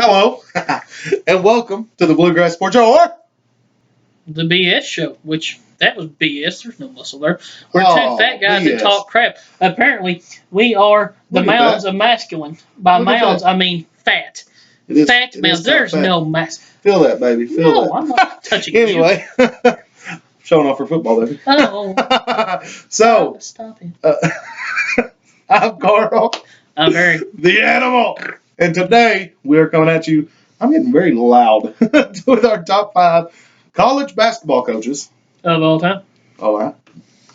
Hello, and welcome to the Bluegrass Sports Show. The BS show, which that was BS. There's no muscle there. We're two fat guys that BS. talk crap. Apparently, we are the Look at mounds that. of masculine. By Look at mounds, that. I mean fat. It is, Fat it mounds. is kinda There's fat. no mass. Feel that, baby. Feel No, that. I'm not touching you. Anyway, showing off for football, baby. Oh, So, stop it. I'm Carl, I'm very. the animal, and today we are coming at you. I'm getting very loud with our top 5 college basketball coaches. Of all time. Oh,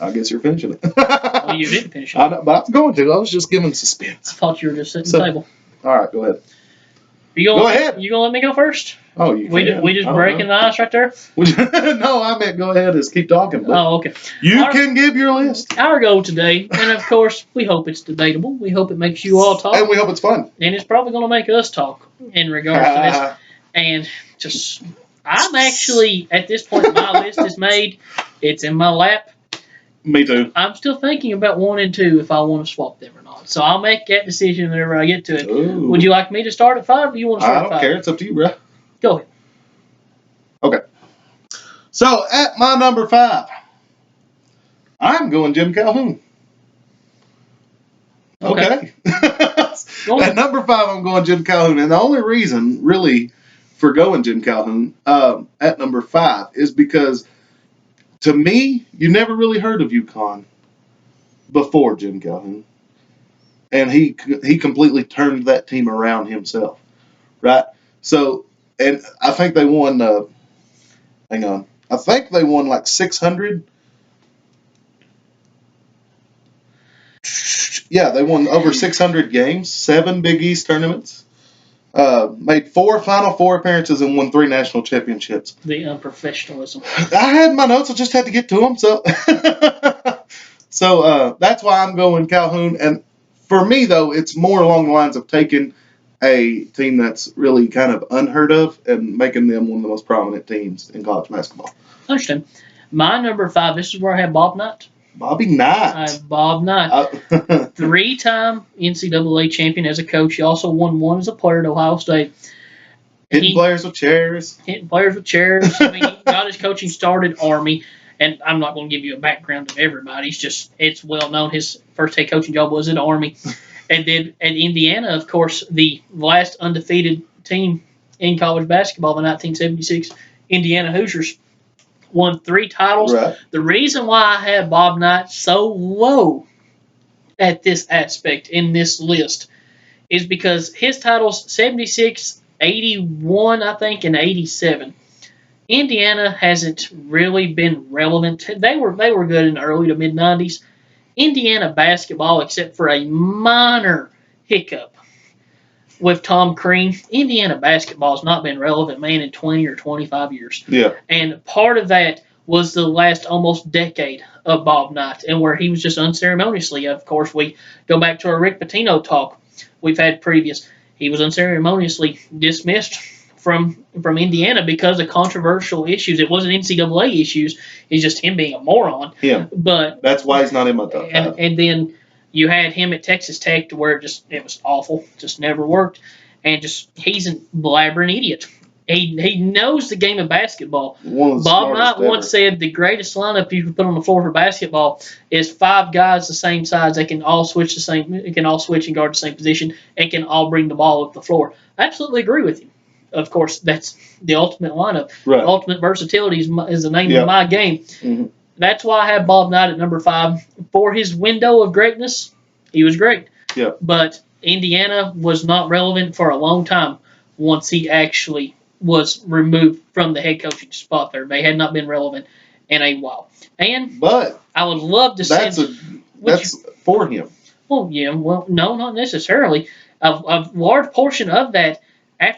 I guess you're finishing it. Well, you didn't finish it. I know, but I was going to. I was just giving I suspense. thought you were just sitting So- at the table. All right, go ahead. You gonna Go ahead. You gonna let me go first? Oh, you can. We just I don't breaking know. the ice right there. No, I meant go ahead and keep talking. But Oh, okay. you Our- can give your list. Our goal today, and of course, we hope it's debatable. We hope it makes you all talk. And we hope it's fun. And it's probably going to make us talk in regards to this. And just, I'm actually, at this point, my list is made. It's in my lap. Me too. I'm still thinking about 1 and 2 if I want to swap them or not. So I'll make that decision whenever I get to it. Ooh. Would you like me to start at 5 or do you want to I start don't at 5? care. It's up to you, bro. Go ahead. So at my number 5, I'm going Jim Calhoun. Okay. Go At on. number 5, I'm going Jim Calhoun, and the only reason really for going Jim Calhoun at number 5 is because to me, you never really heard of UConn before Jim Calhoun, and he completely turned that team around himself, right? So, and I think they won. Hang on, I think they won like 600. Yeah, they won over 600 games, 7 Big East tournaments, made 4 Final Four appearances, and won 3 national championships. The unprofessionalism. I had my notes. I just had to get to them. So, that's why I'm going Calhoun. And for me, though, it's more along the lines of taking a team that's really kind of unheard of and making them one of the most prominent teams in college basketball. Understand. My number 5, this is where I have Bob Knight. Bobby I Knight. have Bob Knight. 3-time NCAA champion as a coach. He also won 1 as a player at Ohio State. Hitting players with chairs. Hitting players with chairs. I mean, he got his coaching started Army, and I'm not going to give you a background of everybody. It's well known. His first head coaching job was at Army, and then at Indiana, of course, the last undefeated team in college basketball, the 1976 Indiana Hoosiers, won 3 titles. Right. The reason why I have Bob Knight so low at this aspect in this list is because his titles 76, 81, I think, and 87. Indiana hasn't really been relevant. They were good in the early to mid 90s. Indiana basketball, except for a minor hiccup with Tom Crean, Indiana basketball has not been relevant, man, in 20 or 25 years. Yeah. And part of that was the last almost decade of Bob Knight, and where he was just unceremoniously. Of course, we go back to our Rick Pitino talk we've had previous. He was unceremoniously dismissed from Indiana because of controversial issues. It wasn't NCAA issues. It's just him being a moron. Him. But That's why he's not in my top 5. and then you had him at Texas Tech to where it was awful, just never worked, and he's a blabbering idiot. He knows the game of basketball. Bob Knight once said the greatest lineup you can put on the floor for basketball is 5 guys the same size. They can all switch and guard the same position and can all bring the ball up the floor. I absolutely agree with you. Of course, that's the ultimate lineup. Right. Ultimate versatility is the name Yep. of my game. Mm-hmm. That's why I have Bob Knight at number 5. For his window of greatness, he was great. Yeah. But Indiana was not relevant for a long time once he actually was removed from the head coaching spot there. They had not been relevant in a while. And But I would love to that's for him. Well, yeah. Well, no, not necessarily. A large portion of that.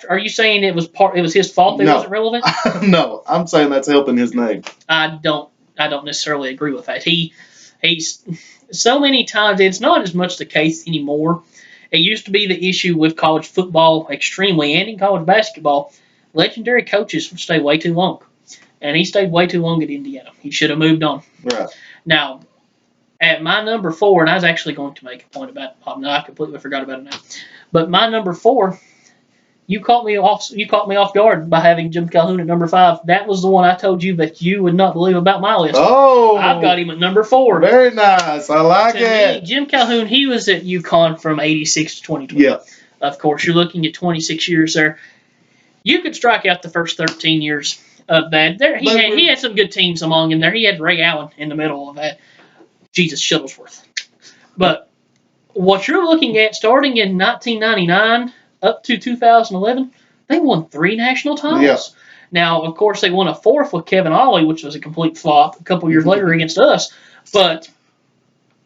Are you saying it was his fault that it wasn't relevant? No, I'm saying that's helping his name. I don't necessarily agree with that. He's so many times, it's not as much the case anymore. It used to be the issue with college football extremely, and in college basketball, legendary coaches stay way too long. And he stayed way too long at Indiana. He should have moved on. Right. Now, at my number 4, and I was actually going to make a point about Bob Knight, I completely forgot about it now. But my number 4, You caught me off guard by having Jim Calhoun at number 5. That was the one I told you that you would not believe about my list. Oh, I've got him at number 4. Very nice. I like To it. me, Jim Calhoun, he was at UConn from 86 to 2020. Yeah. Of course, you're looking at 26 years there. You could strike out the first 13 years of that. He had some good teams among him there. He had Ray Allen in the middle of that. Jesus Shuttlesworth. But what you're looking at, starting in 1999 up to 2011, they won 3 national titles. Yeah. Now, of course, they won a 4th with Kevin Ollie, which was a complete flop a couple years later against us. But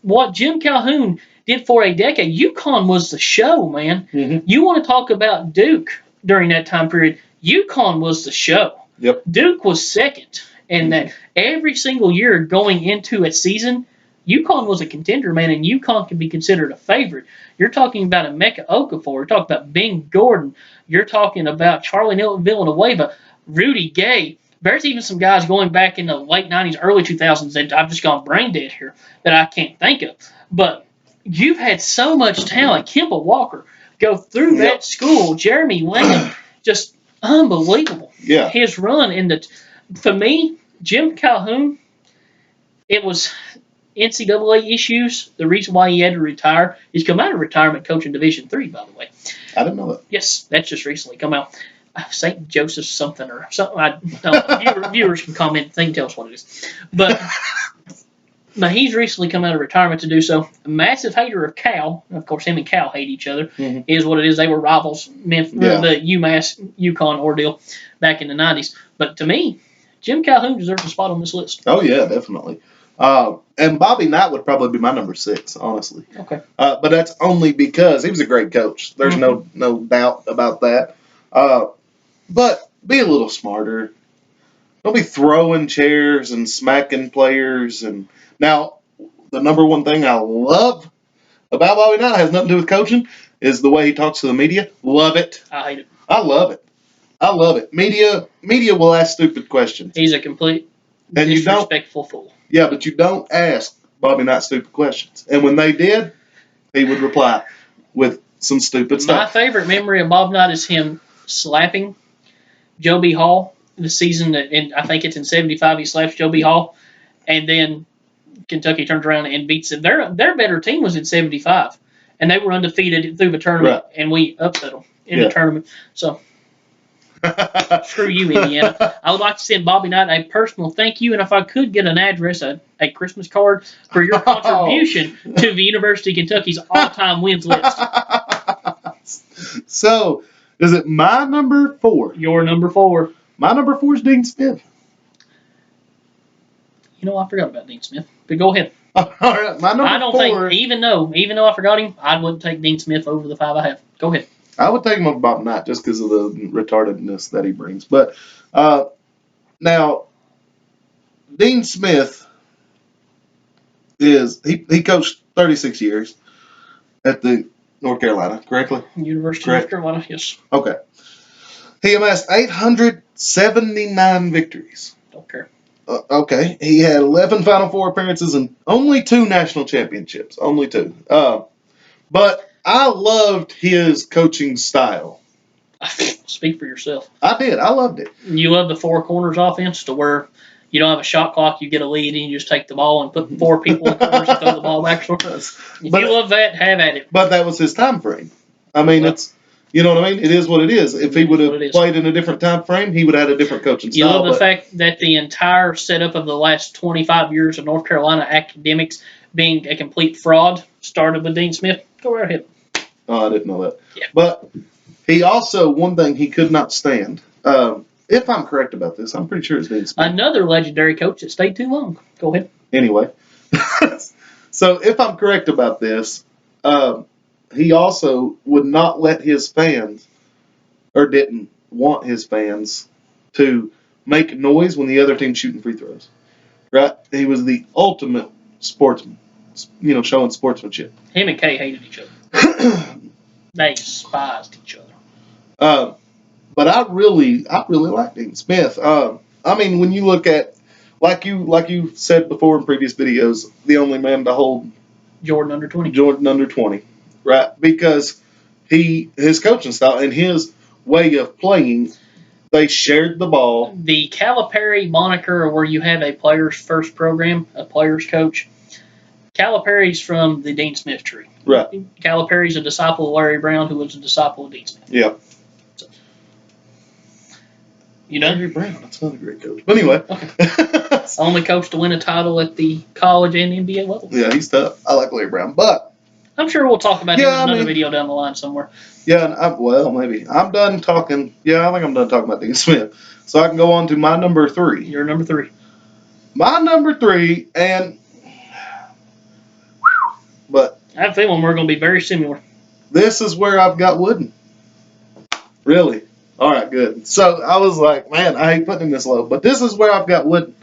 what Jim Calhoun did for a decade, UConn was the show, man. Mm-hmm. You want to talk about Duke during that time period, UConn was the show. Yep. Duke was second. And that every single year going into a season, UConn was a contender, man, and UConn can be considered a favorite. You're talking about Emeka Okafor. You're talking about Ben Gordon. You're talking about Charlie Villanueva, Rudy Gay. There's even some guys going back in the late 90s, early 2000s that I've just gone brain dead here that I can't think of. But you've had so much talent. Kemba Walker go through that school. Jeremy Lin, just unbelievable. Yeah. His run for me, Jim Calhoun, it was NCAA issues. The reason why he had to retire, he's come out of retirement coaching Division III, by the way. I didn't know that. Yes, that's just recently come out. St. Joseph something or something. I don't know. Viewers can comment. They can tell us what it is. But he's recently come out of retirement to do so. A massive hater of Cal. Of course, him and Cal hate each other. Mm-hmm. Is what it is. They were rivals. The UMass UConn ordeal back in the 90s. But to me, Jim Calhoun deserves a spot on this list. Oh, yeah, definitely. And Bobby Knight would probably be my number 6, honestly. Okay. But that's only because he was a great coach. There's no doubt about that. But be a little smarter. Don't be throwing chairs and smacking players. And now, the number one thing I love about Bobby Knight has nothing to do with coaching is the way he talks to the media. Love it. I hate it. I love it. I love it. Media will ask stupid questions. He's a complete and disrespectful fool. Yeah, but you don't ask Bobby Knight stupid questions. And when they did, he would reply with some stupid stuff. My favorite memory of Bob Knight is him slapping Joe B. Hall the season that, and I think it's in 75, he slaps Joe B. Hall, and then Kentucky turns around and beats them. Their better team was in 75, and they were undefeated through the tournament, and we upset them in the tournament. So, screw you, Indiana. I would like to send Bobby Knight a personal thank you, and if I could get an address, a Christmas card for your contribution to the University of Kentucky's all-time wins list. So, is it my number 4? Your number 4. My number 4 is Dean Smith. You know, I forgot about Dean Smith, but go ahead. All right, my number 4. I don't think, even though I forgot him, I wouldn't take Dean Smith over the 5 I have. Go ahead. I would take him over Bob Knight just because of the retardedness that he brings. But now, Dean Smith he coached 36 years at the North Carolina, correctly? University of North Carolina, yes. Okay. He amassed 879 victories. Don't care. Okay. He had 11 Final Four appearances and only 2 national championships. Only 2. But I loved his coaching style. Speak for yourself. I did. I loved it. You love the 4 corners offense to where you don't have a shot clock, you get a lead, and you just take the ball and put 4 people in corners and throw the ball back. If you love that, have at it. But that was his time frame. I mean, it's, you know what I mean? It is what it is. If he would have played in a different time frame, he would have had a different coaching style. You love the fact that the entire setup of the last 25 years of North Carolina academics being a complete fraud started with Dean Smith. Go right ahead. Oh, I didn't know that. Yeah. But he also, one thing he could not stand, if I'm correct about this, I'm pretty sure it's Dean Smith. Another legendary coach that stayed too long. Go ahead. Anyway. So if I'm correct about this, he also would not let his fans, or didn't want his fans, to make noise when the other team's shooting free throws. Right? He was the ultimate sportsman, showing sportsmanship. Him and Kay hated each other. They despised each other. But I really like Dean Smith. I mean, when you look at, like you said before in previous videos, the only man to hold Jordan under 20. Right? Because his coaching style and his way of playing. They shared the ball. The Calipari moniker, where you have a player's first program, a player's coach. Calipari's from the Dean Smith tree. Right. Calipari's a disciple of Larry Brown, who was a disciple of Dean Smith. Yeah. So, you done? Larry Brown, that's not a great coach. But anyway. Okay. Only coach to win a title at the college and NBA level. Yeah, he's tough. I like Larry Brown. But I'm sure we'll talk about him in another video down the line somewhere. Yeah, well, maybe. I'm done talking. Yeah, I think I'm done talking about Dean Smith. So I can go on to my number 3. Your number 3. My number 3, but I have a feeling we're going to be very similar. this is where I've got Wooden. Really? All right, good. So I was like, man, I hate putting him this low, but this is where I've got Wooden.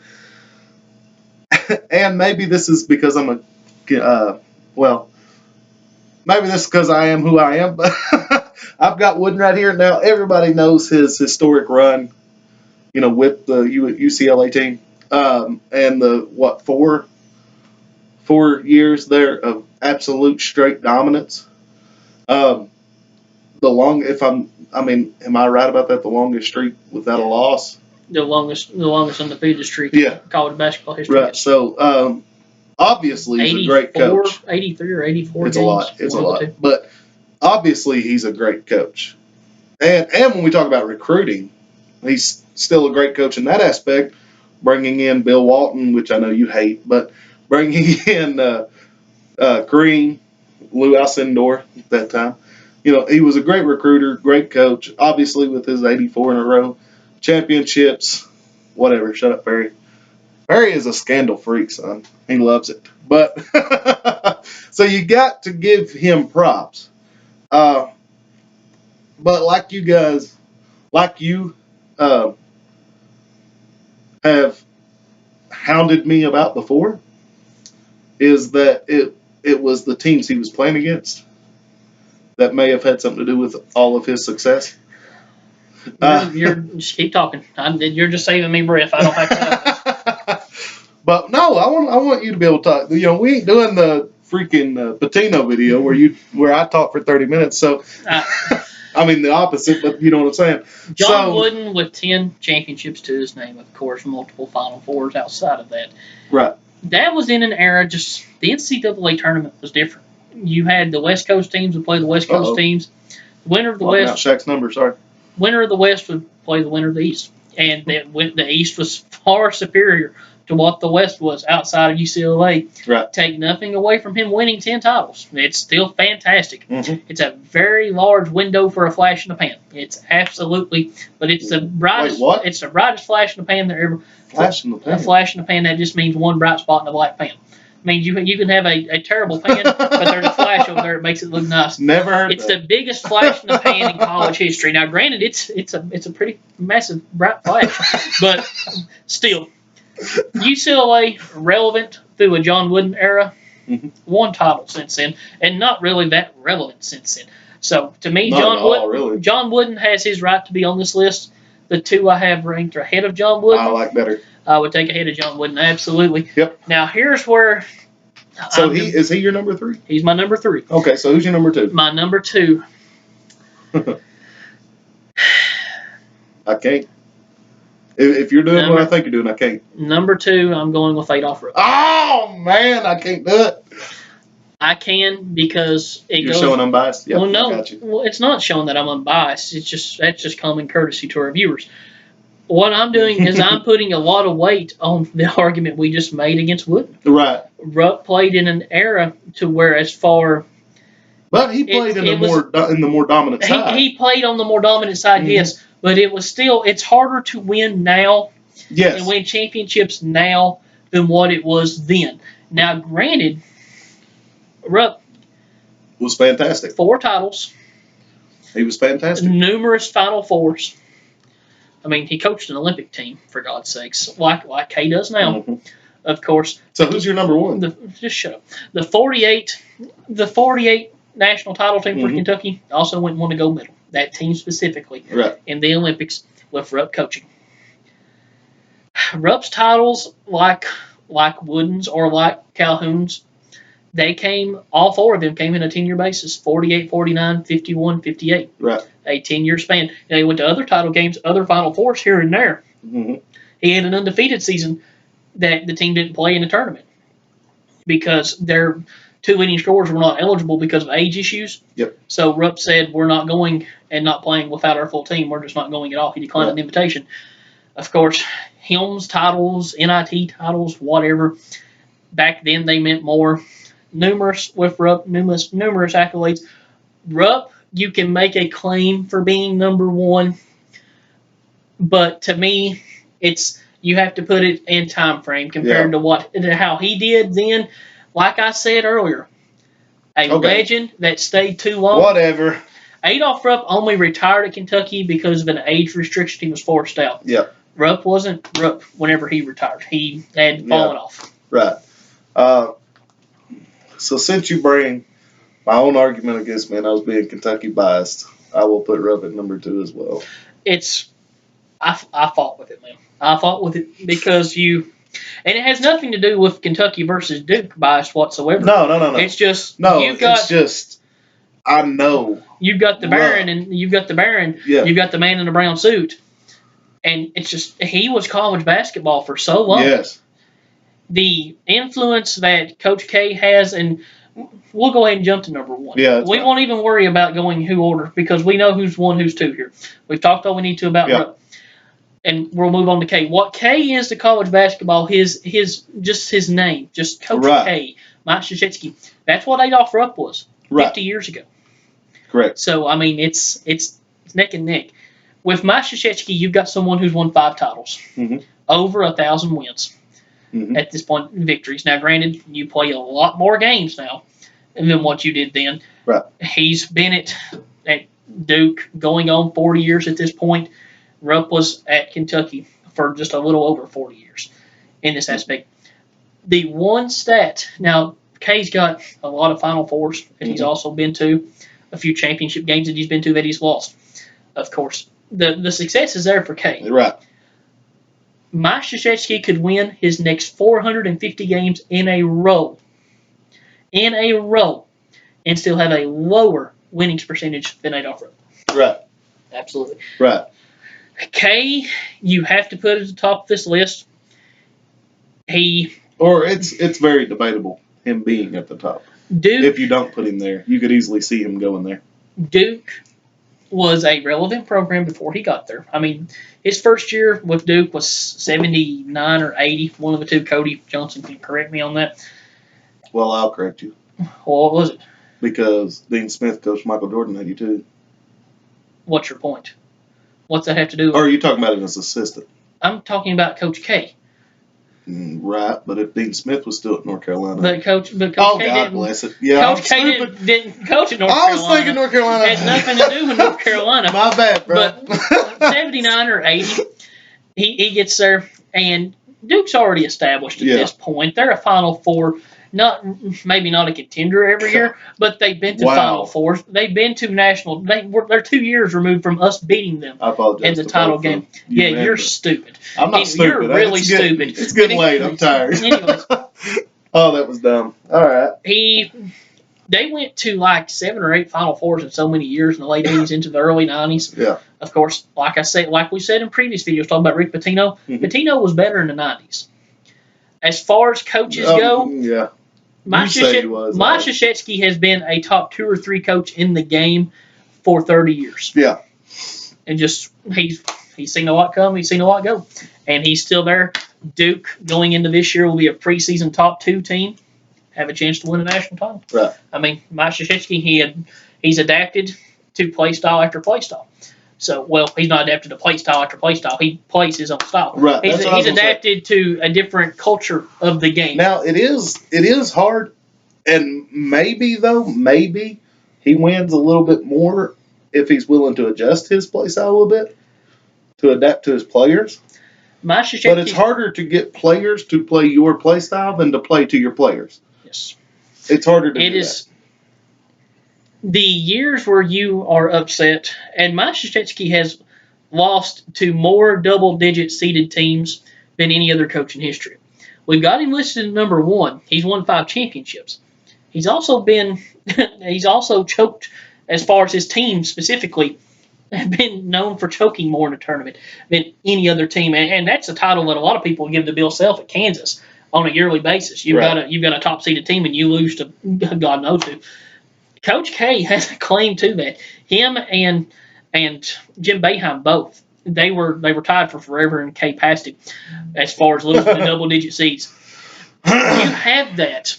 And maybe this is because I'm maybe this is because I am who I am, but I've got Wooden right here. Now, everybody knows his historic run, with the UCLA team, and the, 4 years there of absolute straight dominance. Am I right about that? The longest streak without a loss? The longest undefeated streak Yeah. in college basketball history. Right. So, obviously, he's a great coach. 83 or 84 It's games. a lot. It's a one of the lot. two. But obviously, he's a great coach. And when we talk about recruiting, he's still a great coach in that aspect, bringing in Bill Walton, which I know you hate, but bringing in Green, Lou Alcindor at that time. He was a great recruiter, great coach, obviously with his 84 in a row, championships, whatever. Shut up, Barry. Barry is a scandal freak, son. He loves it. But so you got to give him props. But like you guys, have hounded me about before, is that it was the teams he was playing against that may have had something to do with all of his success. You're just keep talking. You're just saving me breath. I don't have to. But no, I want you to be able to talk. We ain't doing the freaking Patino video where I talk for 30 minutes. So I mean the opposite, but you know what I'm saying. John Wooden with 10 championships to his name, of course, multiple Final Fours outside of that. Right. That was in an era. Just the NCAA tournament was different. You had the West Coast teams would play the West Coast teams. The winner of the West. Shaq's number, sorry. Winner of the West would play the winner of the East, and the East was far superior to what the West was outside of UCLA. Right. Take nothing away from him winning 10 titles. It's still fantastic. Mm-hmm. It's a very large window for a flash in the pan. It's absolutely, but it's the brightest. Wait, what? It's the brightest flash in the pan there ever. Flash in the pan. A flash in the pan, that just means one bright spot in a black pan. Means you can have a terrible pan, but there's a flash over there that makes it look nice. Never heard It's that. the biggest flash in the pan in college history. Now, granted, it's a pretty massive bright flash, but still, UCLA relevant through a John Wooden era. Mm-hmm. One title since then, and not really that relevant since then. So to me, Not at all, really. John Wooden has his right to be on this list. The two I have ranked are ahead of John Wooden. I like better. I would take ahead of John Wooden, absolutely. Yep. Now, here's where... So is he your number 3? He's my number 3. Okay, so who's your number 2? My number 2. I can't. If you're doing what I think you're doing, I can't. Number 2, I'm going with Adolph Rupp. Oh, man, I can't do it. I can because You're showing unbiased? Yep, well, no. I got you. Well, it's not showing that I'm unbiased. That's just common courtesy to our viewers. What I'm doing is I'm putting a lot of weight on the argument we just made against Wooden. Right. Rupp played in an era to where, as far... But he played in the more dominant side. He played on the more dominant side, yes. But it was still... It's harder to win now and win championships now than what it was then. Now, granted, Rupp was fantastic. 4 titles. He was fantastic. Numerous Final Fours. I mean, he coached an Olympic team, for God's sakes, like he does now, of course. So who's your number 1? Just shut up. The 48 national title team for Kentucky also went and won a gold medal. That team specifically in the Olympics with Rupp coaching. Rupp's titles, like Wooden's or like Calhoun's, all four of them came in a 10-year basis, 48, 49, 51, 58. Right. A 10-year span. Now, he went to other title games, other Final Fours here and there. Mm-hmm. He had an undefeated season that the team didn't play in the tournament because their 2 leading scorers were not eligible because of age issues. Yep. So Rupp said, we're not going and not playing without our full team. We're just not going at all. He declined an invitation. Of course, Helms titles, NIT titles, whatever. Back then, they meant more. Numerous accolades. Rupp, you can make a claim for being number one, but to me, you have to put it in time frame compared to how he did then. Like I said earlier, legend that stayed too long. Whatever. Adolph Rupp only retired at Kentucky because of an age restriction. He was forced out. Yeah. Rupp wasn't Rupp whenever he retired. He had fallen off. Right. So since you bring my own argument against me and I was being Kentucky biased, I will put Rupp at number 2 as well. I fought with it, man. I fought with it because and it has nothing to do with Kentucky versus Duke bias whatsoever. No. It's just I know. You've got the Baron and you've got the Baron. Yeah. You've got the man in the brown suit. And it's just, he was college basketball for so long. Yes. The influence that Coach K has, and we'll go ahead and jump to number 1. Yeah, we won't even worry about going who order because we know who's 1, who's 2 here. We've talked all we need to about Rupp. And we'll move on to K. What K is to college basketball, his name, just Coach K, Mike Krzyzewski. That's what Adolph Rupp was 50 years ago. Correct. So, I mean, it's neck and neck. With Mike Krzyzewski, you've got someone who's won 5 titles, over 1,000 wins at this point in victories. Now, granted, you play a lot more games now than what you did then. Right. He's been at Duke going on 40 years at this point. Rupp was at Kentucky for just a little over 40 years in this aspect. The one stat, now, Kay's got a lot of Final Fours that he's also been to, a few championship games that he's been to that he's lost, of course. The success is there for Kay. Right. Mike Krzyzewski could win his next 450 games in a row, and still have a lower winnings percentage than Adolph Rupp. Right. Absolutely. Right. K, you have to put at the top of this list. It's very debatable, him being at the top. Duke, if you don't put him there, you could easily see him going there. Duke was a relevant program before he got there. I mean, his first year with Duke was 79 or 80. One of the two, Cody Johnson, can correct me on that. Well, I'll correct you. What was it? Because Dean Smith coached Michael Jordan 82. What's your point? What's that have to do with? Or are you talking about him as assistant? I'm talking about Coach K. Right, but if Dean Smith was still at North Carolina. But Coach K God didn't. Bless it. Yeah, Coach K didn't coach at North Carolina. I was thinking North Carolina. It had nothing to do with North Carolina. My bad, bro. But 79 or 80, he gets there, and Duke's already established at this point. They're a Final Four. Maybe not a contender every year, but they've been to Final Fours. They've been to national. They're 2 years removed from us beating them in the title game. You're stupid. I'm not stupid. You're really stupid. It's getting late. I'm tired. Anyways. Oh, that was dumb. All right. They went to like 7 or 8 Final Fours in so many years in the late 80s into the early 90s. Yeah. Of course, like we said in previous videos talking about Rick Pitino, Pitino was better in the 90s. As far as coaches go, yeah. Mike Krzyzewski has been a top 2 or 3 coach in the game for 30 years. Yeah. And just, he's seen a lot come, he's seen a lot go. And he's still there. Duke, going into this year, will be a preseason top 2 team. Have a chance to win a national title. Right. I mean, Mike Krzyzewski, he's adapted to play style after play style. So, he's not adapted to play style after play style. He plays his own style. Right. He's adapted to a different culture of the game. Now, it is hard, and maybe he wins a little bit more if he's willing to adjust his play style a little bit to adapt to his players. But it's harder to get players to play your play style than to play to your players. Yes. It's harder to do that. The years where you are upset, and Mike Krzyzewski has lost to more double-digit seeded teams than any other coach in history. We've got him listed at number 1. He's won 5 championships. He's also choked as far as his team specifically have been known for choking more in a tournament than any other team, and that's a title that a lot of people give to Bill Self at Kansas on a yearly basis. You've got a top seeded team and you lose to God knows who. Coach K has a claim to that. Him and Jim Boeheim both. They were tied for forever, and K passed him as far as losing to double digit seeds. You have that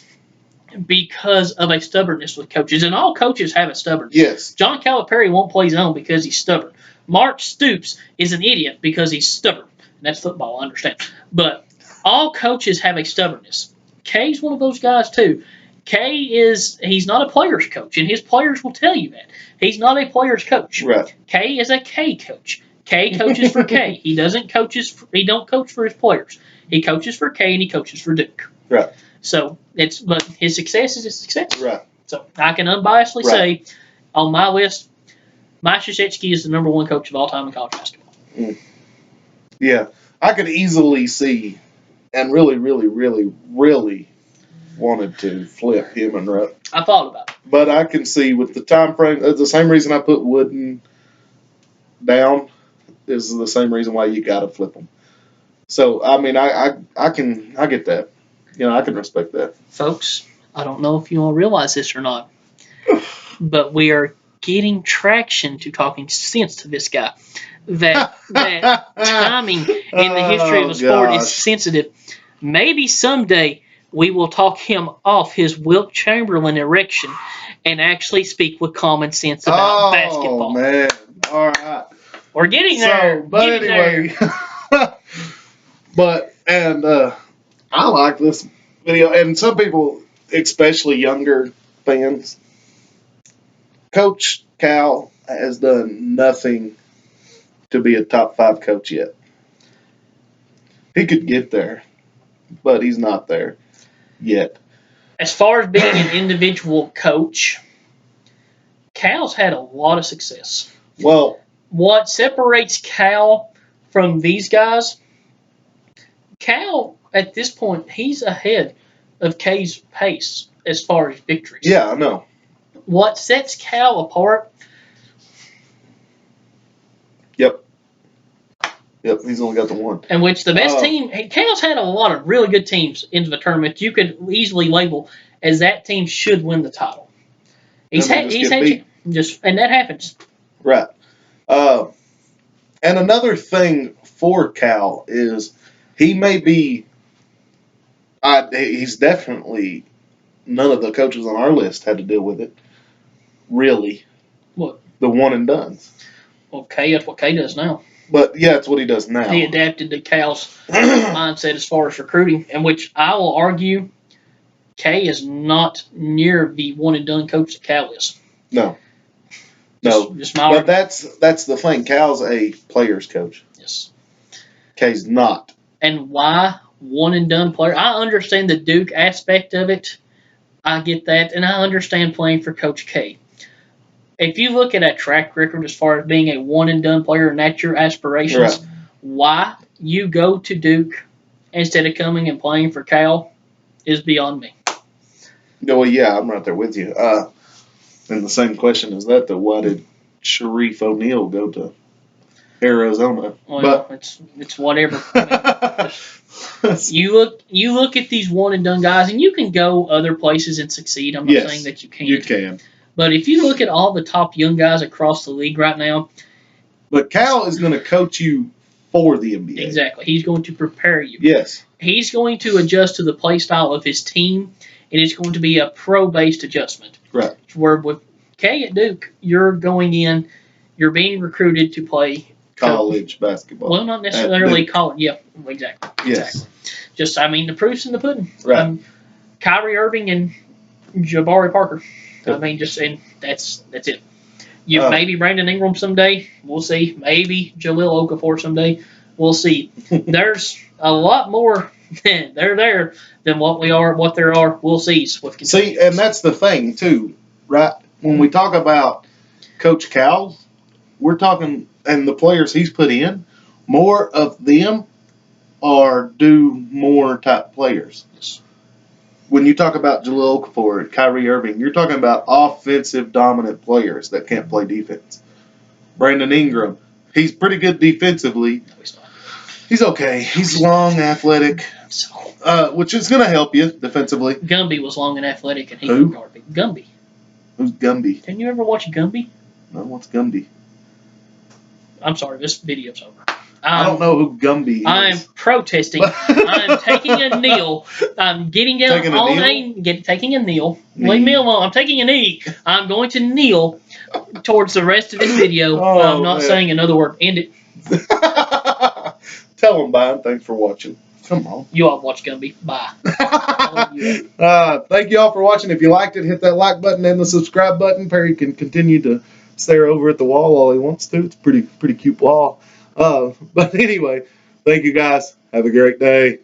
because of a stubbornness with coaches, and all coaches have a stubbornness. Yes. John Calipari won't play zone because he's stubborn. Mark Stoops is an idiot because he's stubborn. And that's football, I understand. But all coaches have a stubbornness. K's one of those guys too. He's not a player's coach, and his players will tell you that. He's not a player's coach. Right. K is a K coach. K coaches for K. He don't coach for his players. He coaches for K and he coaches for Duke. Right. So but his success is his success. Right. So I can unbiasedly say, on my list, Mike Krzyzewski is the number one coach of all time in college basketball. Yeah, I could easily see, and really, really, really, really wanted to flip him and Rupp. I thought about it. But I can see with the time frame, the same reason I put Wooden down is the same reason why you got to flip them. So, I mean, I get that. I can respect that. Folks, I don't know if you all realize this or not, but we are getting traction to talking sense to this guy. That timing in the history of the sport is sensitive. Maybe someday we will talk him off his Wilt Chamberlain erection and actually speak with common sense about basketball. Oh, man. All right. We're getting there. But anyway. I like this video. And some people, especially younger fans, Coach Cal has done nothing to be a top 5 coach yet. He could get there, but he's not there yet. As far as being an individual coach, Cal's had a lot of success. Well, what separates Cal from these guys, Cal, at this point, he's ahead of K's pace as far as victories. Yeah, I know. What sets Cal apart? Yep, he's only got the one. In which the best team, Cal's had a lot of really good teams into the tournament. You could easily label as that team should win the title. And that happens. Right. And another thing for Cal is he may be. He's definitely none of the coaches on our list had to deal with it. Really. What? The one and dones. Well, that's what K does now. But yeah, it's what he does now. He adapted to Cal's mindset as far as recruiting, in which I will argue K is not near the one and done coach that Cal is. No. Just my argument. But that's the thing. Cal's a player's coach. Yes. K's not. And why one and done player? I understand the Duke aspect of it. I get that, and I understand playing for Coach K. If you look at a track record as far as being a one-and-done player and that's your aspirations, why you go to Duke instead of coming and playing for Cal is beyond me. Well, yeah, I'm right there with you. And the same question is that, why did Sharif O'Neal go to Arizona? Well, it's whatever. You look at these one-and-done guys, and you can go other places and succeed. I'm not saying that you can't. You can. But if you look at all the top young guys across the league right now. But Cal is going to coach you for the NBA. Exactly. He's going to prepare you. Yes. He's going to adjust to the play style of his team, and it's going to be a pro-based adjustment. Right. Where with K at Duke, you're going in, you're being recruited to play college basketball. Well, not necessarily college. Yeah, exactly. Yes. Exactly. The proof's in the pudding. Right. Kyrie Irving and Jabari Parker. And that's it. Maybe Brandon Ingram someday. We'll see. Maybe Jahlil Okafor someday. We'll see. There's a lot more. They're there than what there are. We'll see with Kentucky. See, and that's the thing too, right? When we talk about Coach Cal, we're talking, and the players he's put in, more of them are do more type players. when you talk about Jahlil Okafor, Kyrie Irving, you're talking about offensive dominant players that can't play defense. Brandon Ingram, he's pretty good defensively. No, he's not. He's okay. He's long, athletic, which is going to help you defensively. Gumby was long and athletic, and he Who? could guard me. Gumby. Who's Gumby? Didn't you ever watch Gumby? No, what's Gumby? I'm sorry, this video's over. I don't know who Gumby is. I'm protesting. I'm taking a kneel. I'm getting down Taking a on kneel? taking a kneel. Knee. Leave me alone. I'm taking a knee. I'm going to kneel towards the rest of this video. Oh, I'm not man. saying another word. End it. Tell them, bye, and thanks for watching. Come on. You all watch Gumby. Bye. Thank you all for watching. If you liked it, hit that like button and the subscribe button. Perry can continue to stare over at the wall all he wants to. It's a pretty cute wall. But anyway, thank you guys. Have a great day.